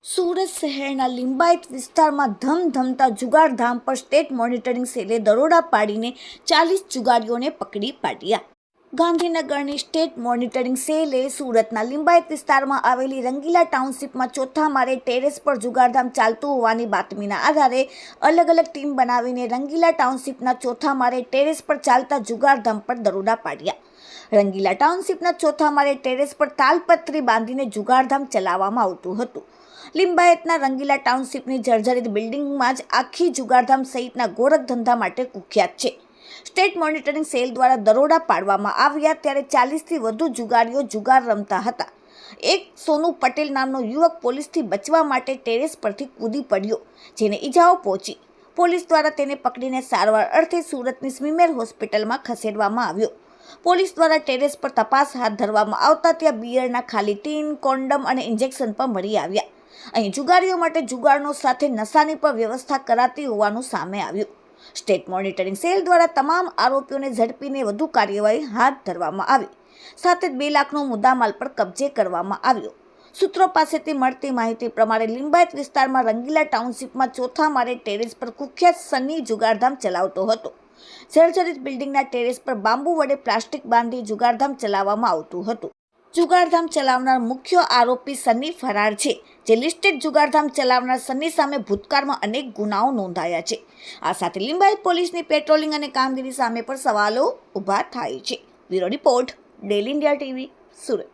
સુરત શહેરના લિંબાયત વિસ્તારમાં ધમધમતા જુગારધામ પર સ્ટેટ મોનિટરિંગ સેલે દરોડા પાડીને 40 જુગારીઓને પકડી પાડ્યા. ગાંધીનગરની સ્ટેટ મોનિટરિંગ સેલે સુરતના લિંબાયત વિસ્તારમાં આવેલી રંગીલા ટાઉનશીપમાં ચોથા માળે ટેરેસ પર જુગારધામ ચાલતું હોવાની બાતમીના આધારે અલગ અલગ ટીમ બનાવીને રંગીલા ટાઉનશીપના ચોથા માળે ટેરેસ પર ચાલતા જુગારધામ પર દરોડા પાડ્યા. રંગીલા ટાઉનશીપના ચોથા માળે ટેરેસ પર તાલપત્રી બાંધીને જુગારધામ ચલાવવામાં આવતું હતું. લિંબાયતના રંગીલા ટાઉનશીપની જર્જરિત બિલ્ડિંગમાં જ આખી જુગારધામ સહિતના ગોરખ ધંધા માટે કુખ્યાત છે. સ્ટેટ મોનિટરિંગ સેલ દ્વારા દરોડા પાડવામાં આવ્યા ત્યારે 40થી વધુ જુગારીઓ જુગાર રમતા હતા. એક સોનુ પટેલ નામનો યુવક પોલીસથી બચવા માટે ટેરેસ પરથી કૂદી પડ્યો, જેને ઈજાઓ પહોંચી. પોલીસ દ્વારા તેને પકડીને સારવાર અર્થે સુરતની સ્મીમેર હોસ્પિટલમાં ખસેડવામાં આવ્યો. પોલીસ દ્વારા ટેરેસ પર તપાસ હાથ ધરવામાં આવતા ત્યાં બિયરના ખાલી ટીન, કોન્ડમ અને ઇન્જેક્શન પણ મળી આવ્યા. અહીં જુગારીઓ માટે જુગારનો સાથે નશાની પણ વ્યવસ્થા કરાતી હોવાનું સામે આવ્યું. સ્ટેટ મોનિટરિંગ સેલ દ્વારા તમામ આરોપીઓને ઝડપીને વધુ કાર્યવાહી હાથ ધરવામાં આવી. સાથે જ 2 લાખનો મુદ્દામાલ પર કબજે કરવામાં આવ્યો. સૂત્રો પાસેથી મળતી માહિતી પ્રમાણે લિંબાયત વિસ્તારમાં રંગીલા ટાઉનશીપમાં ચોથા માળે ટેરેસ પર કુખ્યાત સની જુગારધામ ચલાવતો હતો. જર્જરિત બિલ્ડિંગના ટેરેસ પર બાંબુ વડે પ્લાસ્ટિક બાંધી જુગારધામ ચલાવવામાં આવતું હતું. જુગારધામ ચલાવનાર મુખ્ય આરોપી સની ફરાર છે, જે લિસ્ટેડ જુગારધામ ચલાવનાર સની સામે ભૂતકાળમાં અનેક ગુનાઓ નોંધાયા છે. આ સાથે લિંબાયત પોલીસની પેટ્રોલિંગ અને કામગીરી સામે પણ સવાલો ઊભા થાય છે. Bureau report, daily India TV, Surat.